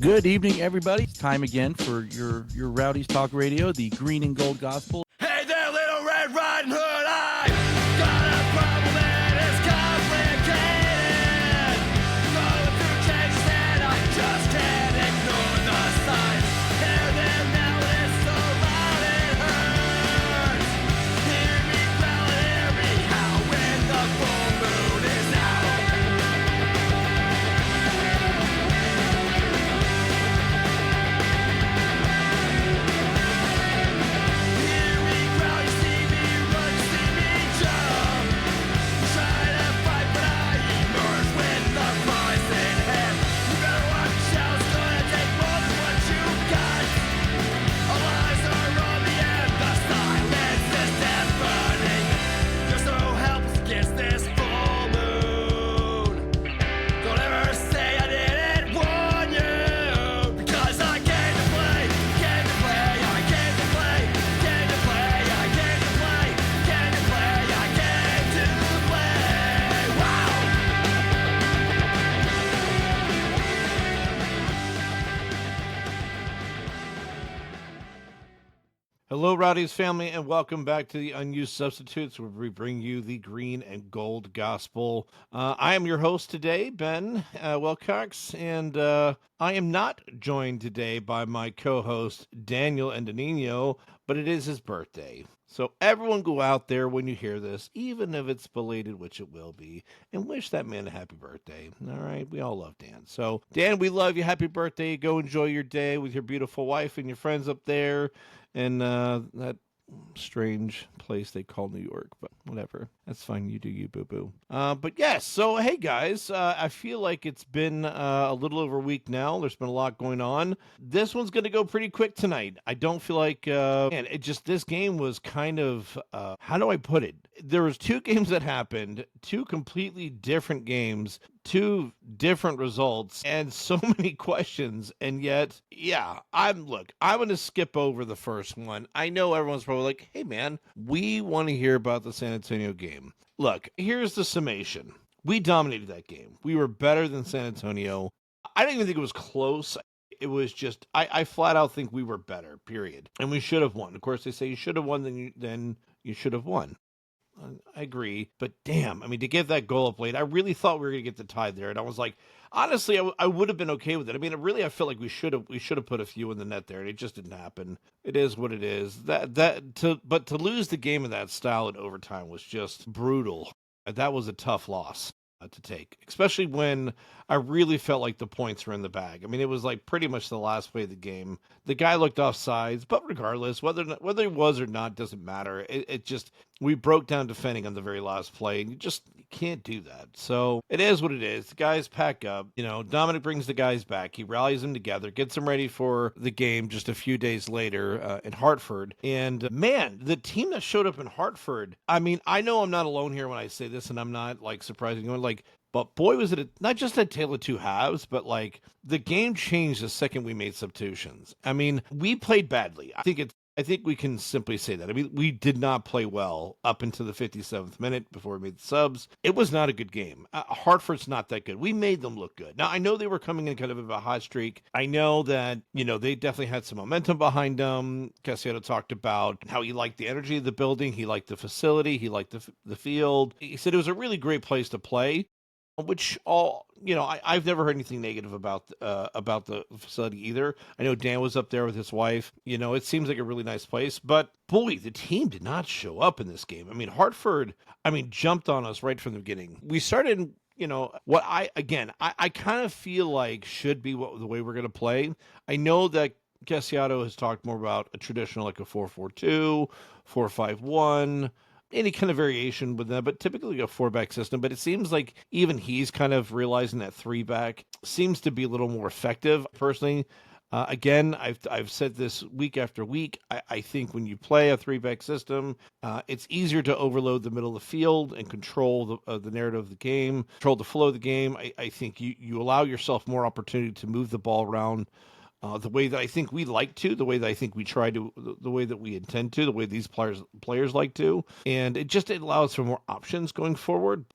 Good evening, everybody. It's time again for your Rowdies Talk Radio, the Green and Gold Gospel. Hey there, little Red Riding Hood, I got a problem and it's complicated. Going through changes and I just can't ignore the signs. Hear them now and it's so loud it hurts. Hear me growl and hear me howl when the full moon is out. Hear me growl, you see me run, you see me jump. Try to fight but I emerge with the prize in hand. You better watch out, it's gonna take more than what you got. All eyes are on me and the silence is deafening. You're so helpless against this full moon. Don't ever say I didn't warn you, because I came to play, came to play, I came to play, came to play, I came to play, came to play, I came to play. Wow! Hello, Rowdies family, and welcome back to the Unused Substitutes, where we bring you the green and gold gospel. I am your host today, Ben Wilcox, and I am not joined today by my co-host, Daniel Antonino, but it is his birthday. So everyone go out there when you hear this, even if it's belated, which it will be, and wish that man a happy birthday. All right, we all love Dan. So, Dan, we love you. Happy birthday. Go enjoy your day with your beautiful wife and your friends up there in that strange place they call New York, but whatever. That's fine. You do you, boo-boo. But yes, so hey guys, I feel like it's been a little over a week now. There's been a lot going on. This one's going to go pretty quick tonight. I don't feel like, man, this game was kind of, how do I put it? There was two games that happened, two completely different games, two different results, and so many questions. And yet, yeah, I'm going to skip over the first one. I know everyone's probably like, hey man, we want to hear about the San Antonio game. Look, here's the summation. We dominated that game. We were better than San Antonio. I don't even think it was close. It was just, I flat out think we were better, period. And we should have won. Of course, they say you should have won, then you should have won. I agree, but damn, I mean, to give that goal up late, I really thought we were going to get the tie there, and I was like, honestly, I would have been okay with it. I mean, I felt like we should have put a few in the net there, and it just didn't happen. It is what it is. But to lose the game in that style in overtime was just brutal. That was a tough loss to take, especially when I really felt like the points were in the bag. I mean, it was like pretty much the last play of the game. The guy looked off sides, but regardless, whether he was or not doesn't matter. It just, we broke down defending on the very last play, and you can't do that. So it is what it is. The guys pack up. Dominic brings the guys back. He rallies them together, gets them ready for the game just a few days later in Hartford. And man, the team that showed up in Hartford, I mean, I know I'm not alone here when I say this, and I'm not like surprising anyone. But boy, was it not just a tale of two halves, but like the game changed the second we made substitutions. I mean, we played badly. I think we can simply say that. I mean, we did not play well up until the 57th minute before we made the subs. It was not a good game. Hartford's not that good. We made them look good. Now, I know they were coming in kind of a hot streak. I know that, they definitely had some momentum behind them. Casiano talked about how he liked the energy of the building. He liked the facility. He liked the field. He said it was a really great place to play. Which I've never heard anything negative about the facility either. I know Dan was up there with his wife. It seems like a really nice place, but boy, the team did not show up in this game. I mean, Hartford, jumped on us right from the beginning. We started, what I kind of feel like should be the way we're going to play. I know that Casiano has talked more about a traditional, like a 4-4-2, 4-5-1, any kind of variation with that, but typically a 4-back system. But it seems like even he's kind of realizing that 3-back seems to be a little more effective. Personally, again, I've said this week after week. I think when you play a 3-back system, it's easier to overload the middle of the field and control the narrative of the game, control the flow of the game. I think you allow yourself more opportunity to move the ball around the way that I think we like to, the way that I think we try to, the way that we intend to, the way these players like to. And it allows for more options going forward.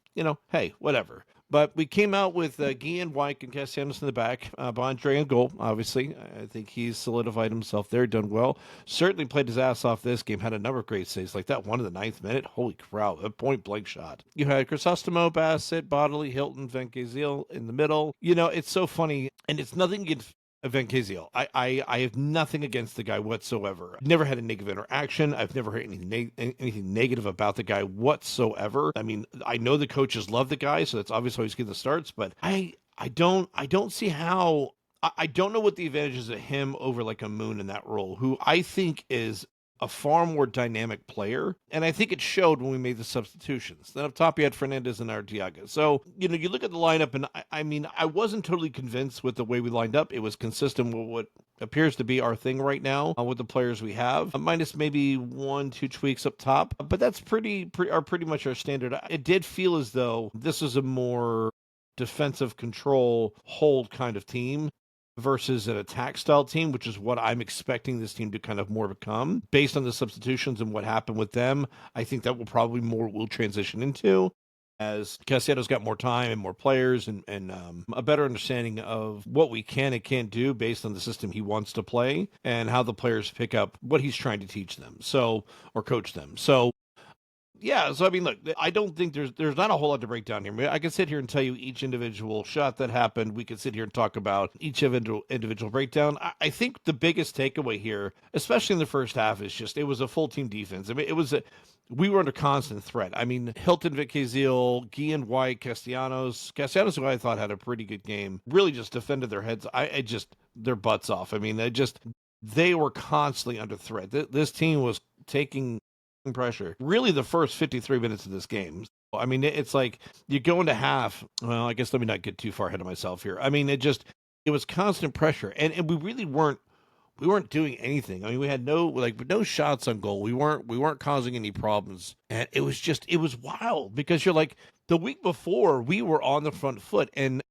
Hey, whatever. But we came out with Guillen, White, and Castellanos in the back. Bondre in goal, obviously. I think he's solidified himself there, done well. Certainly played his ass off this game, had a number of great saves, like that one in the ninth minute. Holy crap, a point-blank shot. You had Crisostomo, Bassett, Bodley, Hilton, Van Gaziel in the middle. It's so funny, and it's nothing against Van Gaziel. I have nothing against the guy whatsoever. I've never had a negative interaction. I've never heard anything negative about the guy whatsoever. I mean, I know the coaches love the guy, so that's obviously always getting the starts, but I don't see how. I don't know what the advantages of him over like a Moon in that role, who I think is a far more dynamic player. And I think it showed when we made the substitutions. Then up top, you had Fernandez and Arteaga. So, you look at the lineup, and I mean, I wasn't totally convinced with the way we lined up. It was consistent with what appears to be our thing right now with the players we have, minus maybe 1-2 tweaks up top. But that's pretty much our standard. It did feel as though this is a more defensive control hold kind of team versus an attack style team, which is what I'm expecting this team to kind of more become based on the substitutions and what happened with them. I think that will transition into as Castellanos got more time and more players and a better understanding of what we can and can't do based on the system he wants to play and how the players pick up what he's trying to teach them. Or coach them. So yeah, so I mean, look, I don't think there's not a whole lot to break down here. I mean, I can sit here and tell you each individual shot that happened. We could sit here and talk about each individual breakdown. I think the biggest takeaway here, especially in the first half, is just it was a full team defense. I mean, we were under constant threat. I mean, Hilton, Vickeziel, Guillen, White, Castellanos, who I thought had a pretty good game, really just defended their heads. Their butts off. I mean, they were constantly under threat. This team was taking pressure really the first 53 minutes of this game. I mean, it's like you go into half. Well, I guess let me not get too far ahead of myself here. I mean, it was constant pressure, and we really weren't doing anything. I mean, we had no shots on goal. We weren't causing any problems, and it was wild because you're like the week before we were on the front foot and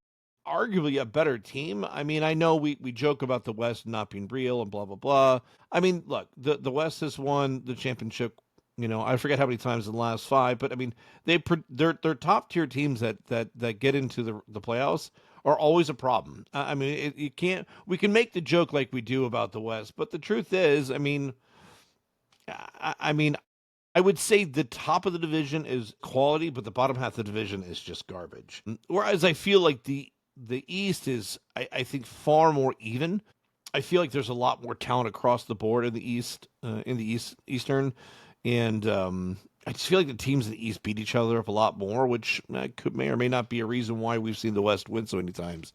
arguably a better team. I mean, I know we joke about the West not being real and blah blah blah. I mean, look, the West has won the championship. I forget how many times in the last 5, but I mean, they're top tier teams that get into the playoffs are always a problem. I mean, we can make the joke like we do about the West, but the truth is, I mean, I would say the top of the division is quality, but the bottom half of the division is just garbage. Whereas I feel like the East is, I think, far more even. I feel like there's a lot more talent across the board in the East, Eastern. And I just feel like the teams in the East beat each other up a lot more, which may or may not be a reason why we've seen the West win so many times.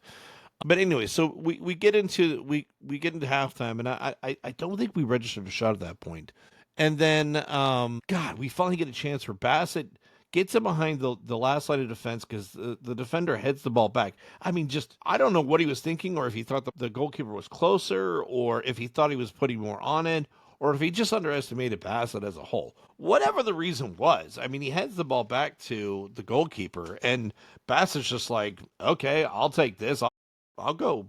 But anyway, so we get into halftime, and I don't think we registered a shot at that point. And then, God, we finally get a chance for Bassett. Gets him behind the last line of defense because the defender heads the ball back. I mean, I don't know what he was thinking, or if he thought the goalkeeper was closer, or if he thought he was putting more on it, or if he just underestimated Bassett as a whole. Whatever the reason was, I mean, he heads the ball back to the goalkeeper, and Bassett's just like, okay, I'll take this. I'll go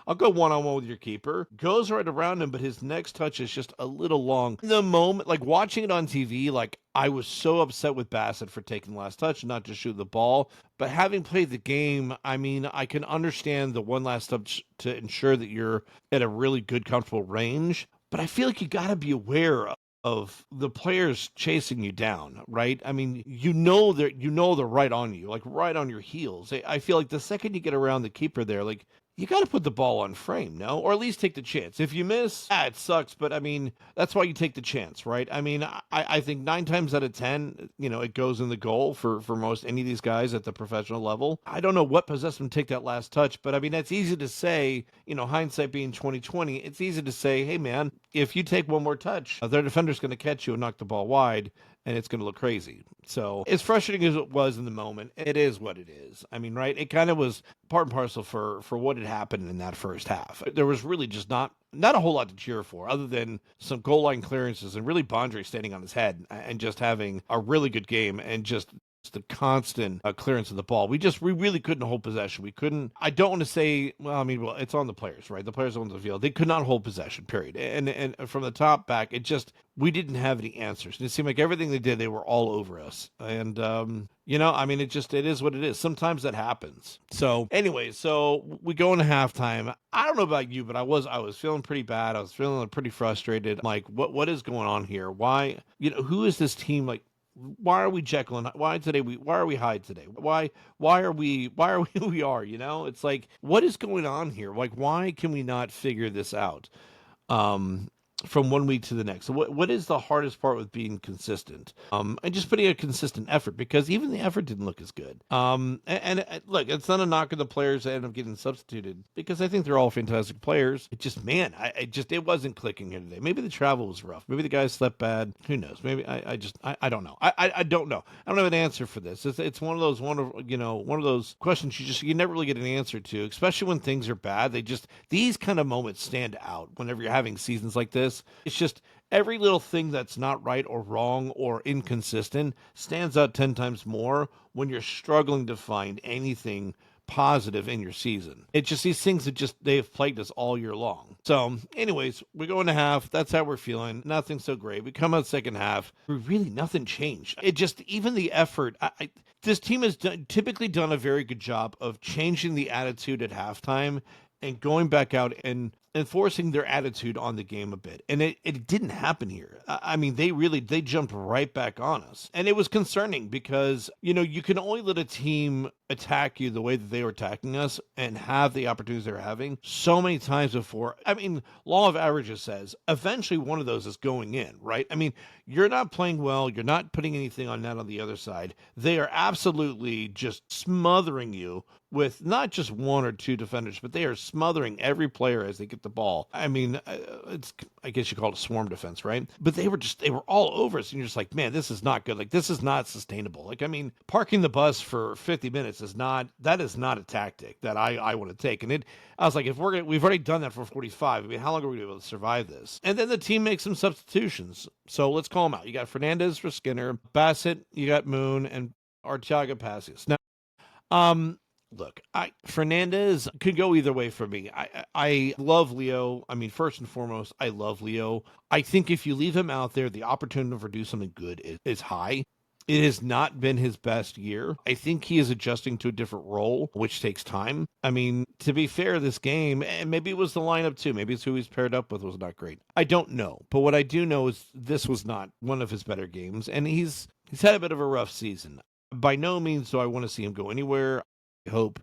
one-on-one with your keeper. Goes right around him, but his next touch is just a little long. In the moment, like watching it on TV, like I was so upset with Bassett for taking the last touch and not just shoot the ball. But having played the game, I mean, I can understand the one last touch to ensure that you're at a really good, comfortable range. But I feel like you got to be aware of the players chasing you down, right? I mean, they're right on you, like right on your heels. I feel like the second you get around the keeper there, like you got to put the ball on frame, no? Or at least take the chance. If you miss, it sucks, but I mean, that's why you take the chance, right? I mean, I think 9 times out of 10, it goes in the goal for most any of these guys at the professional level. I don't know what possessed them to take that last touch, but I mean, that's easy to say, hindsight being 2020, it's easy to say, hey man, if you take one more touch, their defender's going to catch you and knock the ball wide, and it's going to look crazy. So as frustrating as it was in the moment, it is what it is. I mean, right? It kind of was part and parcel for what had happened in that first half. There was really just not a whole lot to cheer for other than some goal line clearances and really Bondre standing on his head and just having a really good game and just the constant clearance of the ball. We really couldn't hold possession. We couldn't. I don't want to say. Well, it's on the players, right? The players on the field. They could not hold possession. Period. And from the top back, we didn't have any answers. And it seemed like everything they did, they were all over us. And it is what it is. Sometimes that happens. So anyway, we go into halftime. I don't know about you, but I was feeling pretty bad. I was feeling pretty frustrated. I'm like, what is going on here? Why? Who is this team like? Why are we Jekyll and why are we Hyde today? Why are we who we are? It's like, what is going on here? Like, why can we not figure this out? From one week to the next. So what is the hardest part with being consistent? And just putting a consistent effort, because even the effort didn't look as good. And look, it's not a knock on the players that end up getting substituted, because I think they're all fantastic players. It just, man, it wasn't clicking here today. Maybe the travel was rough. Maybe the guys slept bad. Who knows? Maybe I don't know. I don't know. I don't have an answer for this. It's one of those questions you never really get an answer to, especially when things are bad. These kind of moments stand out whenever you're having seasons like this. It's just every little thing that's not right or wrong or inconsistent stands out 10 times more when you're struggling to find anything positive in your season. It's just these things they have plagued us all year long. So anyways, we go into half. That's how we're feeling. Nothing so great. We come out second half. Nothing changed. Even the effort. This team has typically done a very good job of changing the attitude at halftime and going back out and enforcing their attitude on the game a bit. And it didn't happen here. They jumped right back on us. And it was concerning because, you can only let a team attack you the way that they were attacking us and have the opportunities they were having so many times before. Law of averages says eventually one of those is going in, right? You're not playing well. You're not putting anything on net on the other side. They are absolutely just smothering you with not just one or two defenders, but they are smothering every player as they get the ball. I guess you call it a swarm defense, right? But they were all over us, and you're just like, man, this is not good. Like, this is not sustainable. Parking the bus for 50 minutes is not a tactic that I want to take. And I was like, we've already done that for 45. How long are we going to be able to survive this? And then the team makes some substitutions. So let's call them out. You got Fernandez for Skinner, Bassett, you got Moon, and Arteaga Passios. Now, look, Fernandez could go either way for me. I love Leo. First and foremost, I love Leo. I think if you leave him out there, the opportunity to do something good is high. It has not been his best year. I think he is adjusting to a different role, which takes time. To be fair, this game, and maybe it was the lineup too, maybe it's who he's paired up with, was not great. I don't know. But what I do know is this was not one of his better games, and he's had a bit of a rough season. By no means do I want to see him go anywhere.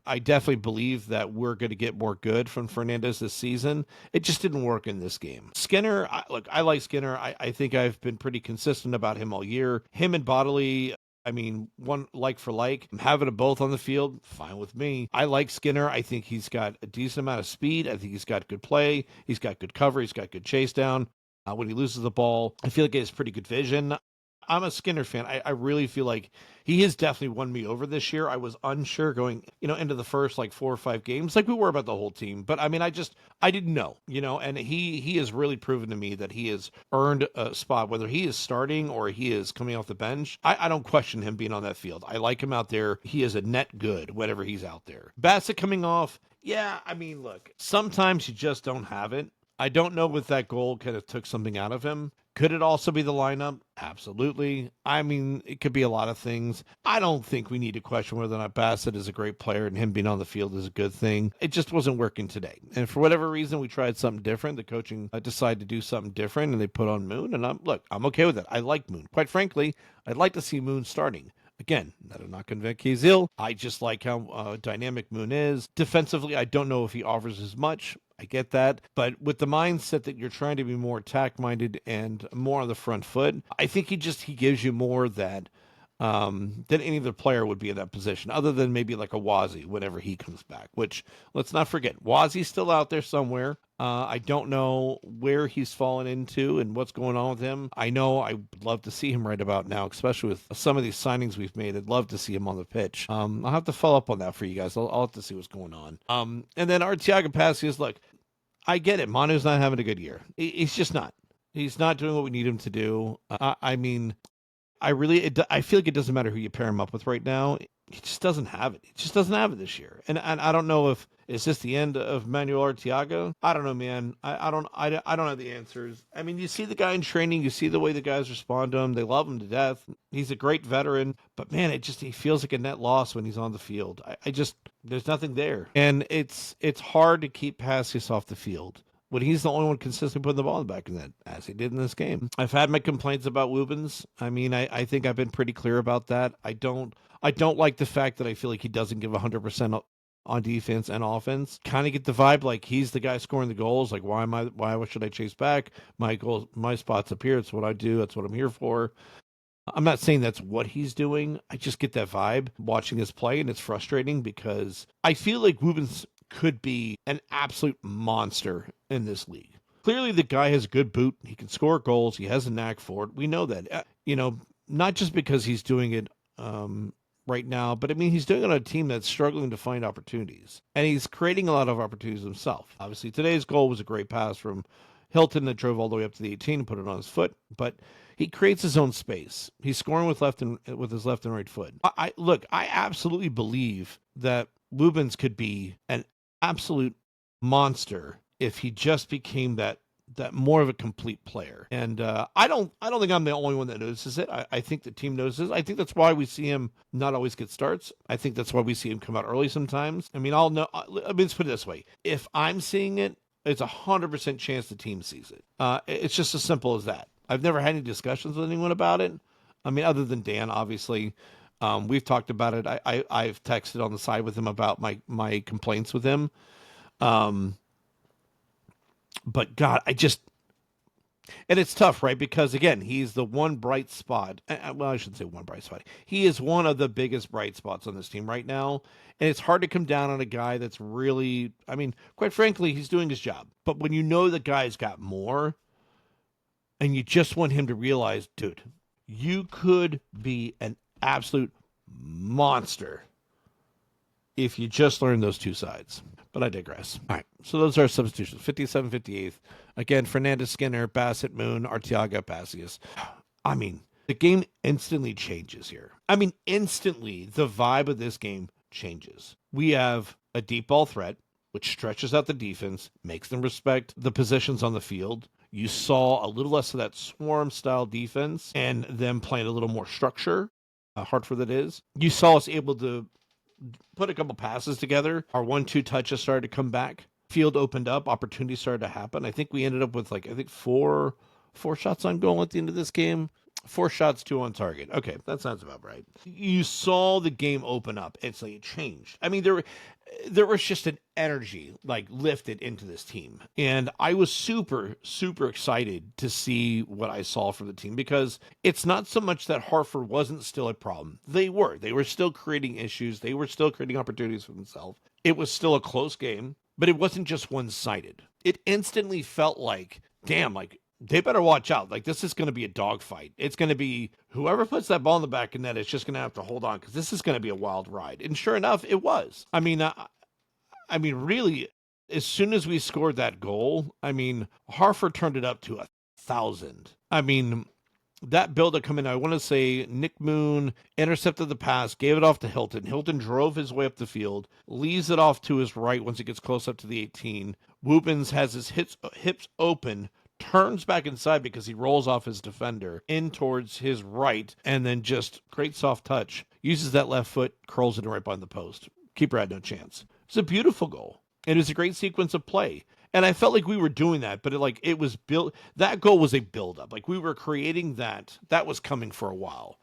I definitely believe that we're going to get more good from Fernandez this season. It just didn't work in this game. Skinner, I like Skinner. I think I've been pretty consistent about him all year. Him and Bodley, one like for like. I'm having them both on the field, fine with me. I like Skinner. I think he's got a decent amount of speed. I think he's got good play. He's got good cover. He's got good chase down. When he loses the ball, I feel like he has pretty good vision. I'm a Skinner fan. I really feel like he has definitely won me over this year. I was unsure going, into the first 4 or 5 games, like we were about the whole team. But I didn't know, and he has really proven to me that he has earned a spot, whether he is starting or he is coming off the bench. I don't question him being on that field. I like him out there. He is a net good whenever he's out there. Bassett coming off. Yeah. Look, sometimes you just don't have it. I don't know if that goal kind of took something out of him. Could it also be the lineup? Absolutely. It could be a lot of things. I don't think we need to question whether or not Bassett is a great player and him being on the field is a good thing. It just wasn't working today. And for whatever reason, we tried something different. The coaching decided to do something different, and they put on Moon. And I'm okay with it. I like Moon. Quite frankly, I'd like to see Moon starting. Again, not a knock on Vicky Zil. I just like how dynamic Moon is. Defensively, I don't know if he offers as much. I get that. But with the mindset that you're trying to be more attack-minded and more on the front foot, I think he gives you more than any other player would be in that position, other than maybe like a Wazzy whenever he comes back, which, let's not forget, Wazzy's still out there somewhere. I don't know where he's fallen into and what's going on with him. I know I would love to see him right about now, especially with some of these signings we've made. I'd love to see him on the pitch. I'll have to follow up on that for you guys. I'll have to see what's going on. And then Arteaga Passios, look, I get it. Manu's not having a good year. He's just not. He's not doing what we need him to do. I feel like it doesn't matter who you pair him up with right now. He just doesn't have it. He just doesn't have it this year. And I don't know if is this the end of Manuel Arteaga? I don't know, man. I don't have the answers. I mean, you see the guy in training, you see the way the guys respond to him. They love him to death. He's a great veteran, but man, he feels like a net loss when he's on the field. I just there's nothing there, and it's hard to keep Passius off the field when he's the only one consistently putting the ball in the back of the net, as he did in this game. I've had my complaints about Lubens. I mean, I think I've been pretty clear about that. I don't like the fact that I feel like he doesn't give 100% on defense and offense. Kind of get the vibe like he's the guy scoring the goals. Like, why should I chase back? My spot's up here. It's what I do. That's what I'm here for. I'm not saying that's what he's doing. I just get that vibe watching his play, and it's frustrating because I feel like Lubens could be an absolute monster in this league. Clearly, the guy has a good boot. He can score goals. He has a knack for it. We know that. Not just because he's doing it right now, but I mean, he's doing it on a team that's struggling to find opportunities, and he's creating a lot of opportunities himself. Obviously, today's goal was a great pass from Hilton that drove all the way up to the 18 and put it on his foot, but he creates his own space. He's scoring with his left and right foot. I absolutely believe that Lubens could be an absolute monster if he just became that more of a complete player. And I don't think I'm the only one that notices it. I think the team notices. I think that's why we see him not always get starts. I think that's why we see him come out early sometimes. I mean, let's put it this way. If I'm seeing it, it's 100% chance the team sees it. It's just as simple as that. I've never had any discussions with anyone about it. I mean, other than Dan, obviously. We've talked about it. I've texted on the side with him about my complaints with him. But God, and it's tough, right? Because again, he's the one bright spot. Well, I shouldn't say one bright spot. He is one of the biggest bright spots on this team right now. And it's hard to come down on a guy that's really, I mean, quite frankly, he's doing his job. But when you know the guy's got more, and you just want him to realize, dude, you could be an absolute monster if you just learn those two sides. But I digress. All right, so those are substitutions. 57, 58th. Again, Fernandez, Skinner, Bassett, Moon, Arteaga, Passius. I mean, the game instantly changes here. I mean, instantly, the vibe of this game changes. We have a deep ball threat, which stretches out the defense, makes them respect the positions on the field. You saw a little less of that swarm-style defense and them playing a little more structure, Hartford that is. You saw us able to put a couple passes together. Our 1-2 touches started to come back. Field opened up. Opportunities started to happen. I think we ended up with four shots on goal at the end of this game. 4 shots, 2 on target. Okay, that sounds about right. You saw the game open up. It's like it changed. I mean, there was just an energy lifted into this team. And I was super, super excited to see what I saw from the team because it's not so much that Hartford wasn't still a problem. They were still creating issues. They were still creating opportunities for themselves. It was still a close game, but it wasn't just one-sided. It instantly felt like, damn, they better watch out. This is going to be a dogfight. It's going to be whoever puts that ball in the back of net is just going to have to hold on because this is going to be a wild ride. And sure enough, it was. I mean, really, as soon as we scored that goal, Hartford turned it up to 1,000. I mean, that build-up come in, I want to say Nick Moon intercepted the pass, gave it off to Hilton. Hilton drove his way up the field, leaves it off to his right once it gets close up to the 18. Woopens has his hips open, turns back inside because he rolls off his defender in towards his right, and then just great soft touch. Uses that left foot, curls it right behind the post. Keeper had no chance. It's a beautiful goal. It was a great sequence of play. And I felt like we were doing that, but it was built. That goal was a buildup. We were creating that. That was coming for a while.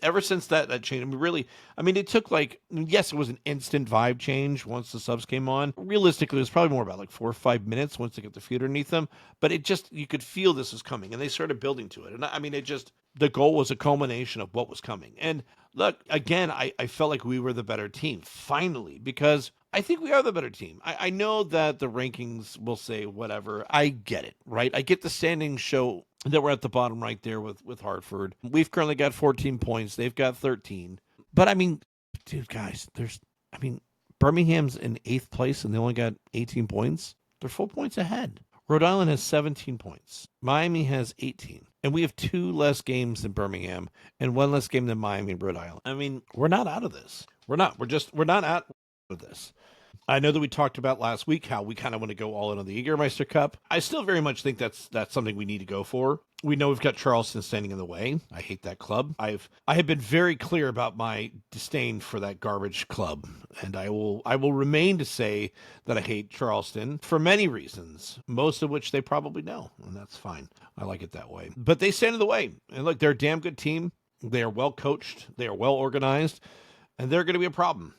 Ever since that change, it took yes, it was an instant vibe change once the subs came on. Realistically, it was probably more about 4 or 5 minutes once they get the feet underneath them. But you could feel this was coming, and they started building to it. And the goal was a culmination of what was coming. And look, again, I felt like we were the better team, finally, because I think we are the better team. I know that the rankings will say whatever. I get it, right? I get the standings show that we're at the bottom right there with Hartford. We've currently got 14 points. They've got 13. But dude, guys, Birmingham's in 8th place and they only got 18 points. They're 4 points ahead. Rhode Island has 17 points. Miami has 18. and we have 2 less games than Birmingham and 1 less game than Miami and Rhode Island. I mean, we're not out of this. We're not. We're not out of this. I know that we talked about last week how we kind of want to go all in on the Jägermeister Cup. I still very much think that's something we need to go for. We know we've got Charleston standing in the way. I hate that club. I have been very clear about my disdain for that garbage club, and I will remain to say that I hate Charleston for many reasons, most of which they probably know, and that's fine. I like it that way. But they stand in the way, and look, they're a damn good team. They are well coached. They are well organized, and they're going to be a problem.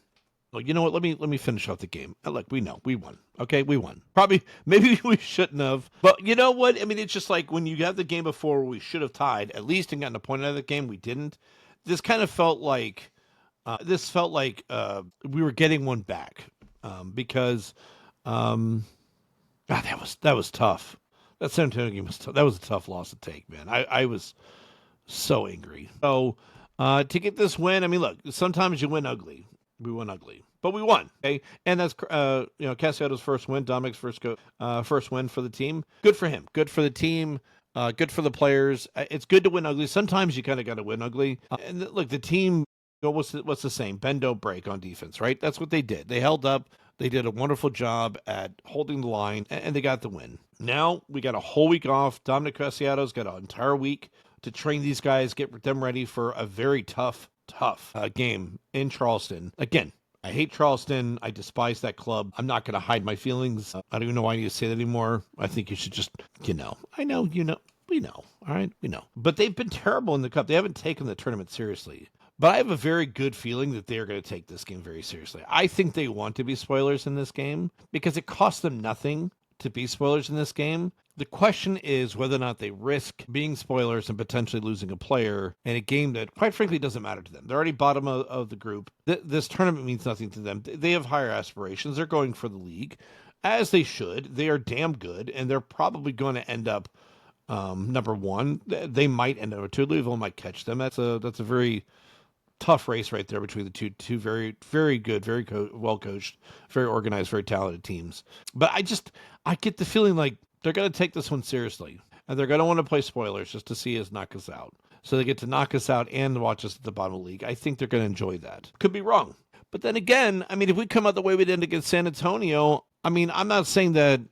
Well, you know what? Let me finish off the game. Look, we know we won. Okay, we won. Probably, maybe we shouldn't have. But you know what? I mean, it's just like when you have the game before, we should have tied at least and gotten a point out of the game. We didn't. This kind of felt like we were getting one back because that was tough. That San Antonio game was tough. That was a tough loss to take, man. I was so angry. So to get this win, I mean, look, sometimes you win ugly. We won ugly, but we won. Okay, and that's Casiato's first win, Dominic's first win for the team. Good for him. Good for the team. Good for the players. It's good to win ugly. Sometimes you kind of got to win ugly. And look, the team. What's the saying? Bend don't break on defense, right? That's what they did. They held up. They did a wonderful job at holding the line, and they got the win. Now we got a whole week off. Dominic Casiato's got an entire week to train these guys, get them ready for a very tough game in Charleston. Again, I hate Charleston. I despise that club. I'm not going to hide my feelings. I don't even know why I need to say that anymore. I think you should just, I know, we know. All right, we know. But they've been terrible in the cup. They haven't taken the tournament seriously. But I have a very good feeling that they are going to take this game very seriously. I think they want to be spoilers in this game because it costs them nothing to be spoilers in this game. The question is whether or not they risk being spoilers and potentially losing a player in a game that, quite frankly, doesn't matter to them. They're already bottom of the group. This tournament means nothing to them. They have higher aspirations. They're going for the league, as they should. They are damn good, and they're probably going to end up number one. They might end up number two. Louisville might catch them. That's a very tough race right there between the two very, very good, very well coached, very organized, very talented teams. But I get the feeling like they're going to take this one seriously, and they're going to want to play spoilers just to see us knock us out. So they get to knock us out and watch us at the bottom of the league. I think they're going to enjoy that. Could be wrong. But then again, I mean, if we come out the way we did against San Antonio, I mean, I'm not saying that,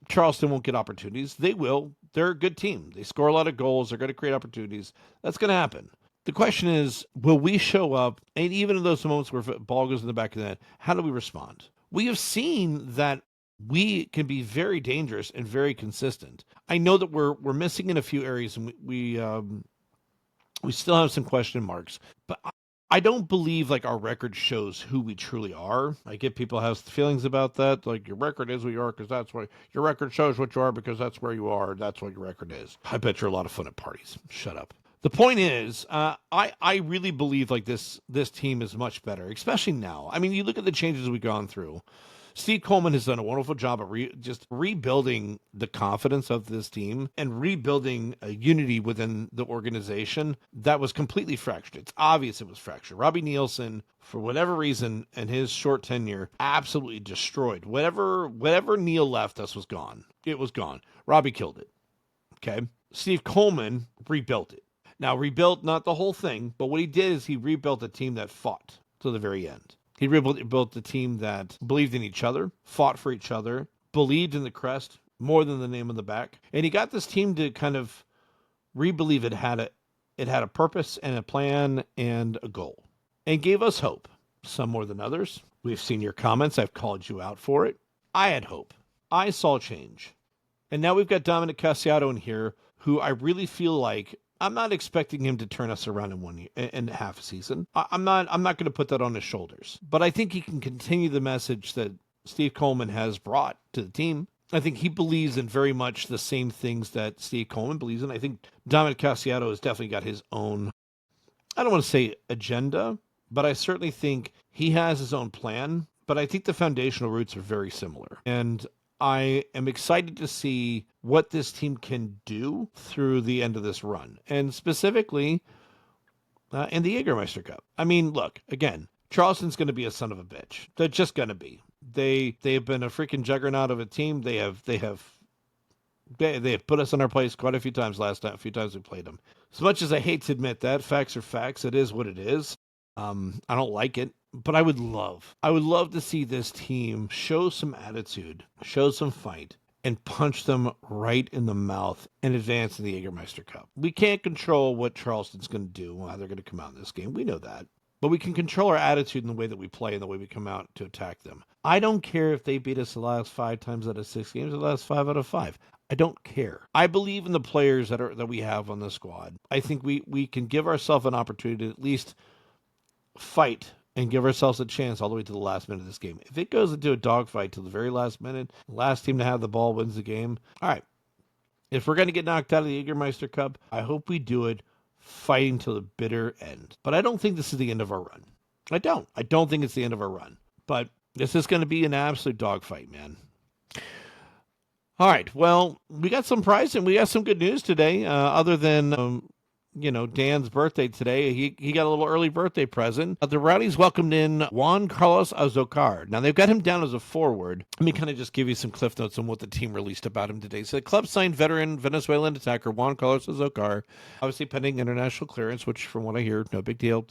Charleston won't get opportunities. They will. They're a good team. They score a lot of goals. They're going to create opportunities. That's going to happen. The question is, will we show up? And even in those moments where ball goes in the back of the net, how do we respond? We have seen that we can be very dangerous and very consistent. I know that we're missing in a few areas, and we still have some question marks. But I don't believe like our record shows who we truly are. I get people have feelings about that, like your record is what you are because that's where your record shows what you are because that's where you are. That's what your record is. I bet you're a lot of fun at parties. Shut up. The point is, I really believe like this team is much better, especially now. I mean, you look at the changes we've gone through. Steve Coleman has done a wonderful job of just rebuilding the confidence of this team and rebuilding a unity within the organization that was completely fractured. It's obvious it was fractured. Robbie Nielsen, for whatever reason, in his short tenure, absolutely destroyed. Whatever Neil left us was gone. It was gone. Robbie killed it. Okay? Steve Coleman rebuilt it. Now, rebuilt not the whole thing, but what he did is he rebuilt a team that fought to the very end. He rebuilt a team that believed in each other, fought for each other, believed in the crest more than the name on the back. And he got this team to kind of re-believe it had a purpose and a plan and a goal. And gave us hope, some more than others. We've seen your comments. I've called you out for it. I had hope. I saw change. And now we've got Dominic Casiato in here, who I really feel like I'm not expecting him to turn us around in 1 year, in half a season. I'm not going to put that on his shoulders. But I think he can continue the message that Steve Coleman has brought to the team. I think he believes in very much the same things that Steve Coleman believes in. I think Dominic Casiato has definitely got his own, I don't want to say agenda, but I certainly think he has his own plan. But I think the foundational roots are very similar. And I am excited to see what this team can do through the end of this run, and specifically in the Jägermeister Cup. I mean, look, again, Charleston's going to be a son of a bitch. They're just going to be. They've been a freaking juggernaut of a team. They have They have put us in our place quite a few times last time, a few times we played them. As much as I hate to admit that, facts are facts. It is what it is. I don't like it, but I would love to see this team show some attitude, show some fight, and punch them right in the mouth and advance in the Jägermeister Cup. We can't control what Charleston's going to do, how they're going to come out in this game. We know that. But we can control our attitude in the way that we play and the way we come out to attack them. I don't care if they beat us the last 5 times out of 6 games or the last 5 out of 5. I don't care. I believe in the players that we have on the squad. I think we can give ourselves an opportunity to at least fight and give ourselves a chance all the way to the last minute of this game. If it goes into a dogfight to the very last minute, last team to have the ball wins the game, all right. If we're going to get knocked out of the Jägermeister Cup, I hope we do it fighting to the bitter end. But I don't think this is the end of our run. I don't think it's the end of our run. But this is going to be an absolute dogfight, man. All right, well, we got some prize and we got some good news today, other than, Dan's birthday today. He got a little early birthday present. The Rowdies welcomed in Juan Carlos Azocar. Now, they've got him down as a forward. Let me kind of just give you some cliff notes on what the team released about him today. So the club signed veteran Venezuelan attacker Juan Carlos Azocar, obviously pending international clearance, which from what I hear, no big deal.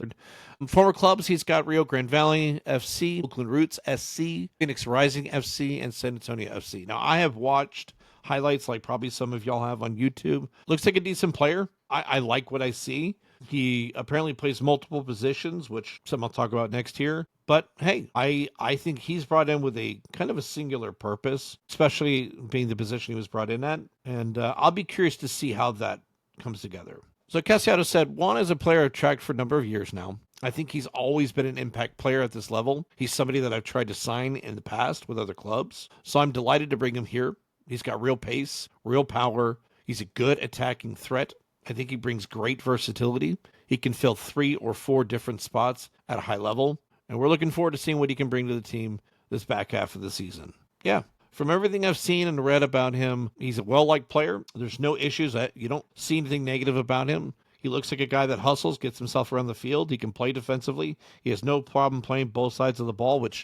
Former clubs, he's got Rio Grande Valley FC, Oakland Roots SC, Phoenix Rising FC, and San Antonio FC. Now, I have watched highlights like probably some of y'all have on YouTube. Looks like a decent player. I like what I see. He apparently plays multiple positions, which some I'll talk about next year. But hey, I think he's brought in with a kind of a singular purpose, especially being the position he was brought in at. And I'll be curious to see how that comes together. So Casiato said, Juan is a player I've tracked for a number of years now. I think he's always been an impact player at this level. He's somebody that I've tried to sign in the past with other clubs. So I'm delighted to bring him here. He's got real pace, real power. He's a good attacking threat. I think he brings great versatility. He can fill 3 or 4 different spots at a high level. And we're looking forward to seeing what he can bring to the team this back half of the season. Yeah, from everything I've seen and read about him, he's a well-liked player. There's no issues. You don't see anything negative about him. He looks like a guy that hustles, gets himself around the field. He can play defensively. He has no problem playing both sides of the ball, which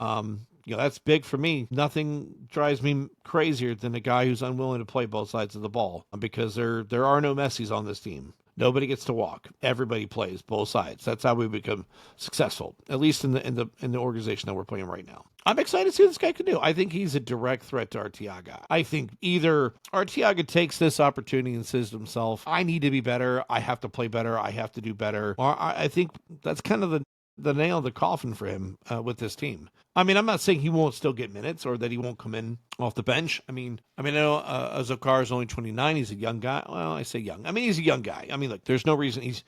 that's big for me. Nothing drives me crazier than a guy who's unwilling to play both sides of the ball, because there are no Messis on this team. Nobody gets to walk. Everybody plays both sides. That's how we become successful, at least in the organization that we're playing right now. I'm excited to see what this guy can do. I think he's a direct threat to Arteaga. I think either Arteaga takes this opportunity and says to himself, I need to be better. I have to play better. I have to do better. Or I think that's kind of the nail in the coffin for him with this team. I mean, I'm not saying he won't still get minutes or that he won't come in off the bench. I know Azocar is only 29. He's a young guy. Well, I say young. He's a young guy. Look, there's no reason he's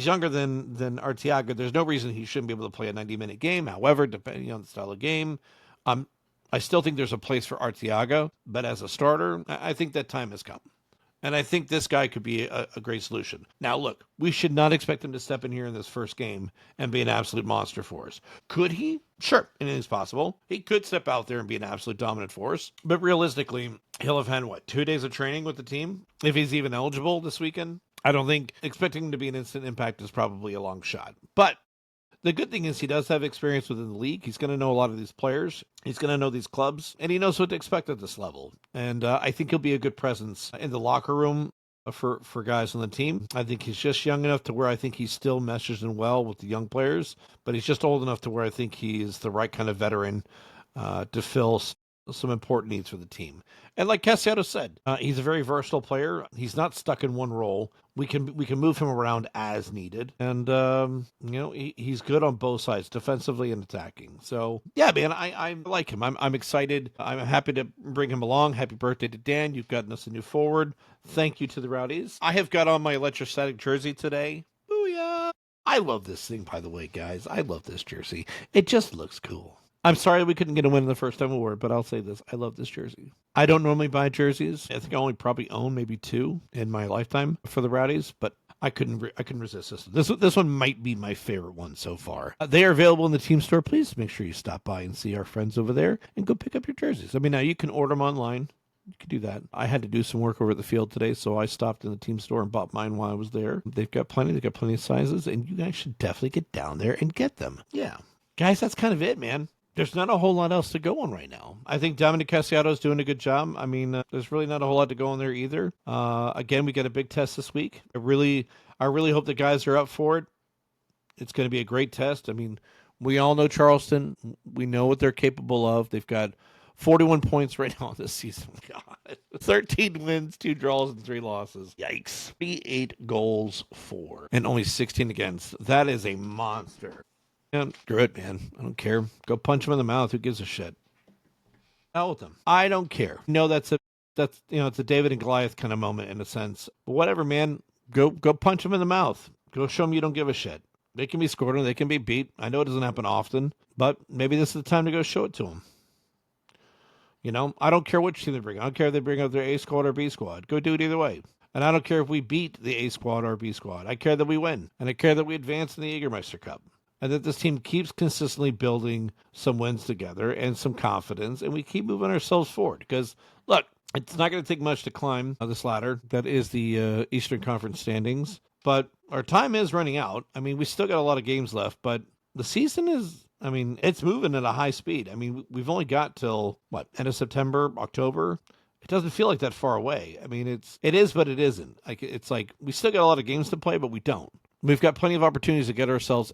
younger than Arteaga. There's no reason he shouldn't be able to play a 90-minute game. However, depending on the style of game, I still think there's a place for Arteaga. But as a starter, I think that time has come. And I think this guy could be a great solution. Now, look, we should not expect him to step in here in this first game and be an absolute monster for us. Could he? Sure, anything's possible. He could step out there and be an absolute dominant force. But realistically, he'll have had, 2 days of training with the team? If he's even eligible this weekend? I don't think expecting him to be an instant impact is probably a long shot. But the good thing is he does have experience within the league. He's going to know a lot of these players. He's going to know these clubs, and he knows what to expect at this level. And I think he'll be a good presence in the locker room for guys on the team. I think he's just young enough to where I think he still meshes in well with the young players, but he's just old enough to where I think he is the right kind of veteran to fill some important needs for the team. And like Casiato said, he's a very versatile player. He's not stuck in one role. We can move him around as needed. And, he's good on both sides, defensively and attacking. So, yeah, man, I like him. I'm excited. I'm happy to bring him along. Happy birthday to Dan. You've gotten us a new forward. Thank you to the Rowdies. I have got on my electrostatic jersey today. Booyah! I love this thing, by the way, guys. I love this jersey. It just looks cool. I'm sorry we couldn't get a win the first time we were, but I'll say this. I love this jersey. I don't normally buy jerseys. I think I only probably own maybe 2 in my lifetime for the Rowdies, but I couldn't resist this. This one might be my favorite one so far. They are available in the team store. Please make sure you stop by and see our friends over there and go pick up your jerseys. Now you can order them online. You can do that. I had to do some work over at the field today, so I stopped in the team store and bought mine while I was there. They've got plenty of sizes, and you guys should definitely get down there and get them. Yeah. Guys, that's kind of it, man. there's not a whole lot else to go on right now. I think Dominic Casiato's doing a good job. I mean, there's really not a whole lot to go on there either. Again, we got a big test this week. I really hope the guys are up for it. It's going to be a great test. I mean, we all know Charleston. We know what they're capable of. They've got 41 points right now this season. God. 13 wins, 2 draws, and 3 losses. Yikes. 38 goals for, and only 16 against. That is a monster. And screw it, man. I don't care. Go punch him in the mouth. Who gives a shit? Hell with them. I don't care. No, it's a David and Goliath kind of moment in a sense. But whatever, man. Go punch him in the mouth. Go show him you don't give a shit. They can be scored on. They can be beat. I know it doesn't happen often, but maybe this is the time to go show it to them. I don't care which team they bring. I don't care if they bring up their A squad or B squad. Go do it either way. And I don't care if we beat the A squad or B squad. I care that we win. And I care that we advance in the Jägermeister Cup. And that this team keeps consistently building some wins together and some confidence, and we keep moving ourselves forward. Because, look, it's not going to take much to climb this ladder. That is the Eastern Conference standings. But our time is running out. I mean, we still got a lot of games left, but the season is, it's moving at a high speed. I mean, we've only got till, end of September, October? It doesn't feel like that far away. I mean, it is, but it isn't. It's like we still got a lot of games to play, but we don't. We've got plenty of opportunities to get ourselves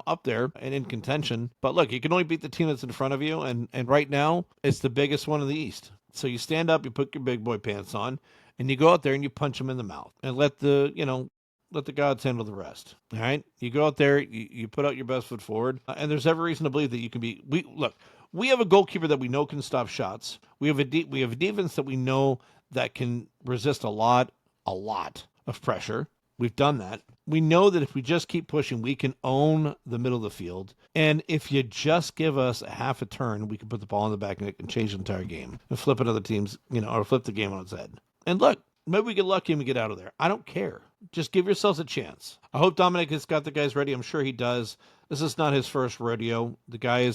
up there and in contention. But look, you can only beat the team that's in front of you, and right now, it's the biggest one in the East. So you stand up, you put your big boy pants on, and you go out there and you punch them in the mouth, and let the gods handle the rest. All right? You go out there, you put out your best foot forward, and there's every reason to believe that you can be. We have a goalkeeper that we know can stop shots. We have a defense that we know that can resist a lot of pressure. We've done that. We know that if we just keep pushing, we can own the middle of the field. And if you just give us a half a turn, we can put the ball in the back and it can change the entire game and flip another team's, or flip the game on its head. And look, maybe we get lucky and we get out of there. I don't care. Just give yourselves a chance. I hope Dominic has got the guys ready. I'm sure he does. This is not his first rodeo. The guy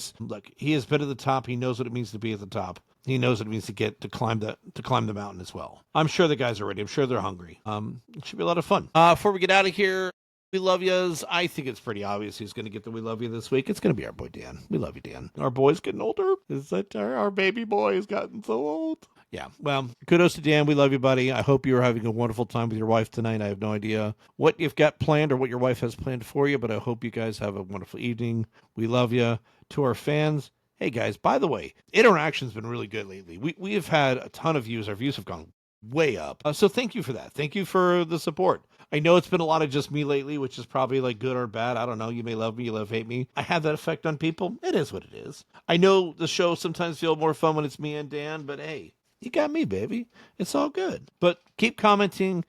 he has been at the top. He knows what it means to be at the top. He knows what it means to climb the mountain as well. I'm sure the guys are ready. I'm sure they're hungry. It should be a lot of fun. Before we get out of here, we love yous. I think it's pretty obvious who's going to get the we love you this week. It's going to be our boy Dan. We love you, Dan. Our boy's getting older. Is that our baby boy has gotten so old? Yeah. Well, kudos to Dan. We love you, buddy. I hope you're having a wonderful time with your wife tonight. I have no idea what you've got planned or what your wife has planned for you, but I hope you guys have a wonderful evening. We love you. To our fans, hey guys, by the way, interaction's been really good lately. We have had a ton of views. Our views have gone way up. So thank you for that. Thank you for the support. I know it's been a lot of just me lately, which is probably like good or bad. I don't know. You may love me, you hate me. I have that effect on people. It is what it is. I know the show sometimes feels more fun when it's me and Dan, but hey, you got me, baby. It's all good. But keep commenting.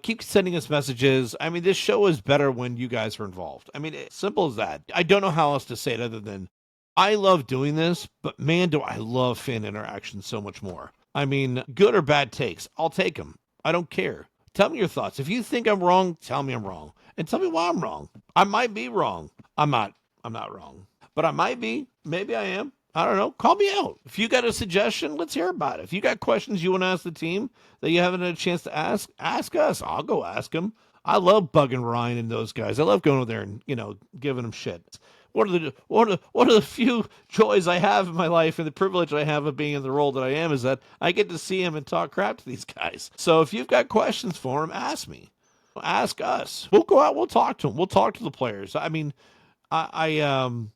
Keep sending us messages. I mean, this show is better when you guys are involved. I mean, it's simple as that. I don't know how else to say it other than I love doing this, but man, do I love fan interaction so much more. I mean, good or bad takes, I'll take them. I don't care. Tell me your thoughts. If you think I'm wrong, tell me I'm wrong. And tell me why I'm wrong. I might be wrong. I'm not wrong. But I might be. Maybe I am. I don't know. Call me out. If you got a suggestion, let's hear about it. If you got questions you want to ask the team that you haven't had a chance to ask us. I'll go ask them. I love bugging Ryan and those guys. I love going over there and, giving them shit. One of the few joys I have in my life and the privilege I have of being in the role that I am is that I get to see him and talk crap to these guys. So if you've got questions for him, ask me. Ask us. We'll go out. We'll talk to them. We'll talk to the players. I mean,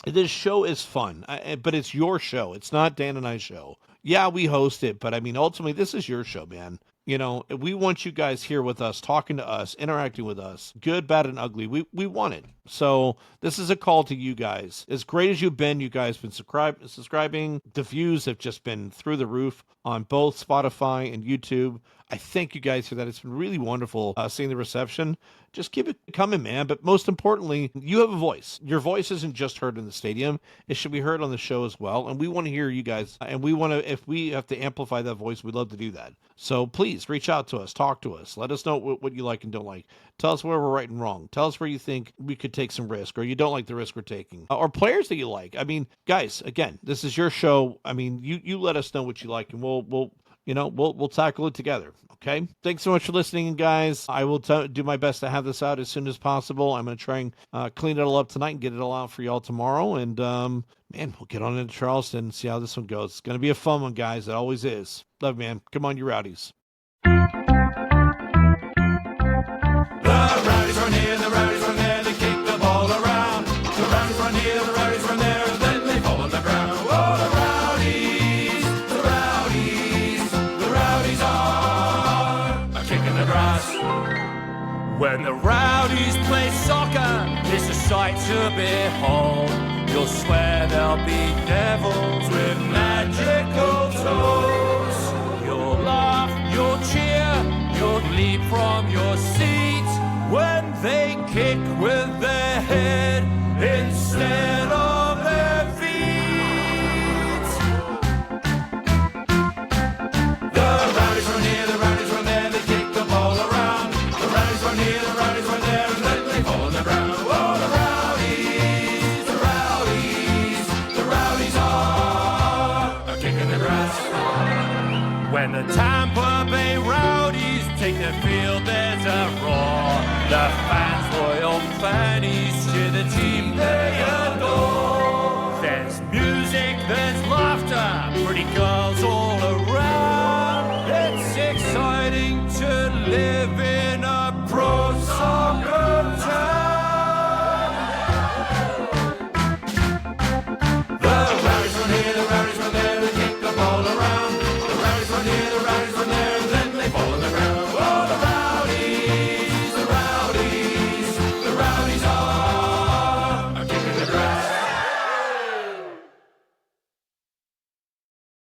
this show is fun, but it's your show. It's not Dan and I's show. Yeah, we host it, but I mean, ultimately, this is your show, man. We want you guys here with us, talking to us, interacting with us, good, bad, and ugly. We want it. So this is a call to you guys. As great as you've been, you guys have been subscribing. The views have just been through the roof on both Spotify and YouTube. I thank you guys for that. It's been really wonderful seeing the reception. Just keep it coming, man. But most importantly, you have a voice. Your voice isn't just heard in the stadium. It should be heard on the show as well. And we want to hear you guys. And we want to, if we have to amplify that voice, we'd love to do that. So please reach out to us, talk to us. Let us know what you like and don't like. Tell us where we're right and wrong. Tell us where you think we could take some risk or you don't like the risk we're taking. Or players that you like. I mean, guys, again, this is your show. I mean, you let us know what you like and we'll we'll tackle it together. Okay. Thanks so much for listening, guys. I will do my best to have this out as soon as possible. I'm going to try and clean it all up tonight and get it all out for y'all tomorrow. And man, we'll get on into Charleston and see how this one goes. It's going to be a fun one, guys. It always is. Love, man. Come on, you Rowdies. The Rowdies run here, the Rowdies run there, they kick the ball around. The Rowdies run here, the Rowdies run there, and then they fall on the ground. Oh, the Rowdies, the Rowdies, the Rowdies are kicking the grass. When the Rowdies play soccer, it's a sight to behold. You'll swear they'll be devils with magical toes. You'll laugh, you'll cheer, you'll leap from your seat when they kick with their head instead of their feet. The Rowdies run here, the Rowdies run there, they kick the ball around. The Rowdies run here, the Rowdies run there, and then they fall on the ground. Oh, the Rowdies, the Rowdies, the Rowdies are kicking the grass. When the Tampa Bay Rowdies take the field, there's a roar. The fans, loyal fannies, cheer the team they adore. There's music, there's laughter, pretty girls all around. It's exciting to live in